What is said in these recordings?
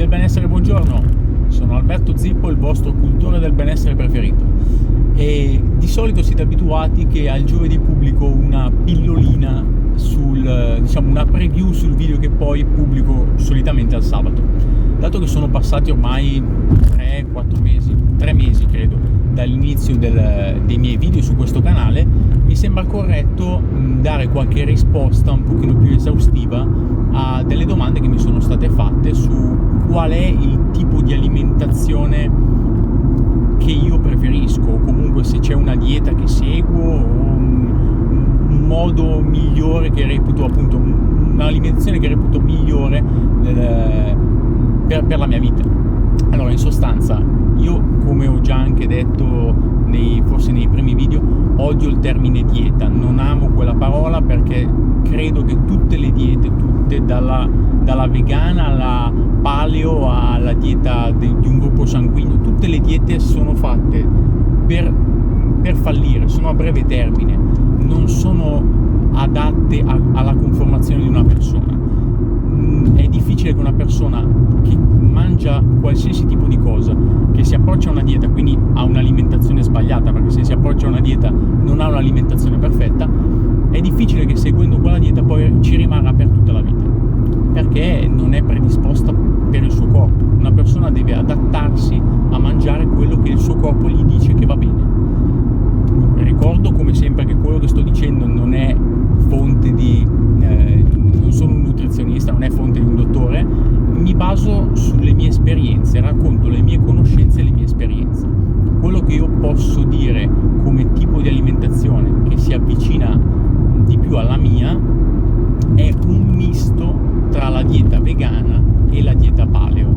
del benessere, buongiorno, sono Alberto Zippo, il vostro cultore del benessere preferito, e di solito siete abituati che al giovedì pubblico una pillolina una preview sul video che poi pubblico solitamente al sabato. Dato che sono passati ormai 3 mesi credo dall'inizio dei miei video su questo canale, mi sembra corretto dare qualche risposta un pochino più esaustiva a delle domande che mi sono state fatte su qual è il tipo di alimentazione che io preferisco, o comunque se c'è una dieta che seguo o un modo migliore che reputo, appunto un'alimentazione che reputo migliore per la mia vita. Allora, in sostanza, io, come ho già anche detto forse nei primi video, odio il termine dieta, non amo quella parola perché credo che tutte le diete, dalla vegana alla paleo alla dieta di un gruppo sanguigno, tutte le diete sono fatte per fallire, sono a breve termine, non sono adatte alla conformazione di una persona. È difficile che una persona che mangia qualsiasi tipo di cosa, che si approccia a una dieta, quindi ha un'alimentazione sbagliata, perché se si approccia a una dieta non ha un'alimentazione perfetta, è difficile che seguendo quella dieta poi ci rimanga per tutta la vita, perché non è predisposta per il suo corpo. Una persona deve adattarsi a mangiare quello che il suo corpo gli dice che va bene. Ricordo come sempre che quello che sto dicendo non è fonte non sono un nutrizionista, non è fonte di un dottore, mi baso sulle mie esperienze, racconto le mie conoscenze e le mie esperienze. Quello che io posso dire come tipo di alimentazione che si avvicina di più alla mia è un misto tra la dieta vegana e la dieta paleo.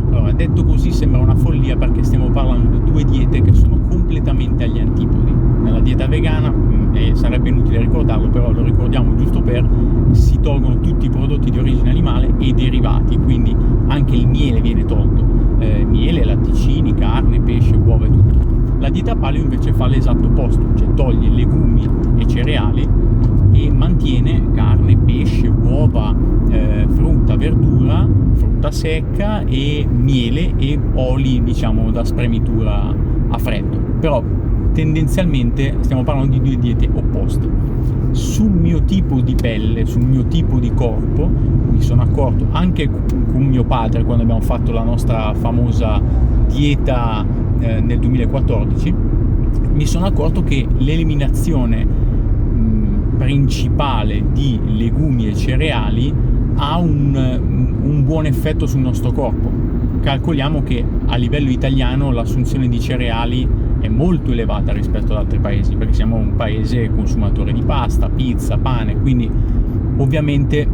Allora, detto così sembra una follia perché stiamo parlando di due diete che sono completamente agli antipodi. Nella dieta vegana, sarebbe inutile ricordarlo, però lo ricordiamo giusto si tolgono tutti i prodotti di origine animale e i derivati, quindi anche il miele viene tolto, miele, latticini, carne, pesce, uova e tutto. La dieta paleo invece fa l'esatto opposto, cioè toglie legumi e cereali e mantiene carne, pesce, uova, frutta, verdura, frutta secca e miele e oli, diciamo, da spremitura a freddo. Però tendenzialmente stiamo parlando di due diete opposte. Sul mio tipo di pelle, sul mio tipo di corpo, mi sono accorto anche con mio padre quando abbiamo fatto la nostra famosa dieta nel 2014, mi sono accorto che l'eliminazione principale di legumi e cereali ha un buon effetto sul nostro corpo. Calcoliamo che a livello italiano l'assunzione di cereali è molto elevata rispetto ad altri paesi, perché siamo un paese consumatore di pasta, pizza, pane, quindi ovviamente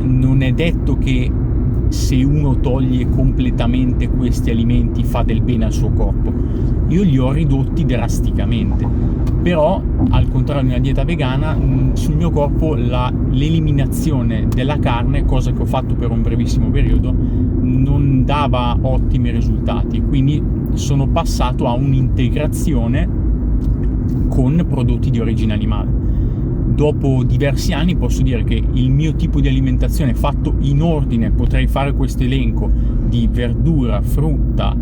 non è detto che se uno toglie completamente questi alimenti fa del bene al suo corpo. Io li ho ridotti drasticamente, però al contrario di una dieta vegana, sul mio corpo l'eliminazione della carne, cosa che ho fatto per un brevissimo periodo, non dava ottimi risultati, quindi sono passato a un'integrazione con prodotti di origine animale. Dopo diversi anni posso dire che il mio tipo di alimentazione fatto in ordine, potrei fare questo elenco di verdura, frutta,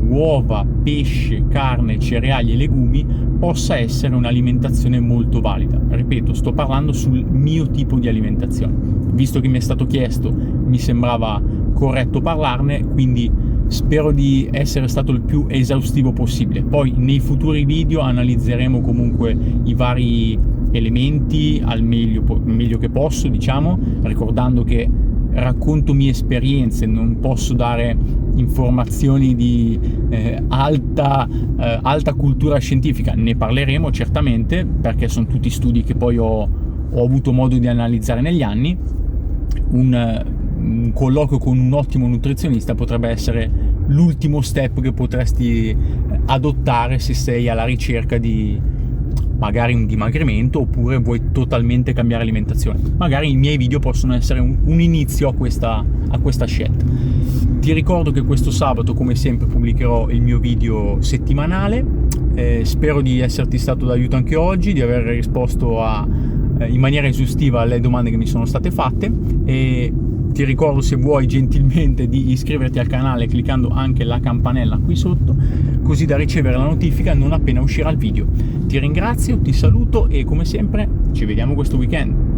uova, pesce, carne, cereali e legumi, possa essere un'alimentazione molto valida. Ripeto, sto parlando sul mio tipo di alimentazione. Visto che mi è stato chiesto, mi sembrava corretto parlarne, quindi spero di essere stato il più esaustivo possibile. Poi nei futuri video analizzeremo comunque i vari elementi al meglio che posso, diciamo, ricordando che racconto mie esperienze, non posso dare informazioni di alta cultura scientifica. Ne parleremo certamente, perché sono tutti studi che poi ho avuto modo di analizzare negli anni. Un colloquio con un ottimo nutrizionista potrebbe essere l'ultimo step che potresti adottare se sei alla ricerca di magari un dimagrimento oppure vuoi totalmente cambiare alimentazione. Magari i miei video possono essere un inizio a questa scelta. Ti ricordo che questo sabato, come sempre, pubblicherò il mio video settimanale. Spero di esserti stato d'aiuto anche oggi, di aver risposto in maniera esaustiva alle domande che mi sono state fatte, e Ti ricordo, se vuoi, gentilmente di iscriverti al canale cliccando anche la campanella qui sotto, così da ricevere la notifica non appena uscirà il video. Ti ringrazio, ti saluto e come sempre ci vediamo questo weekend.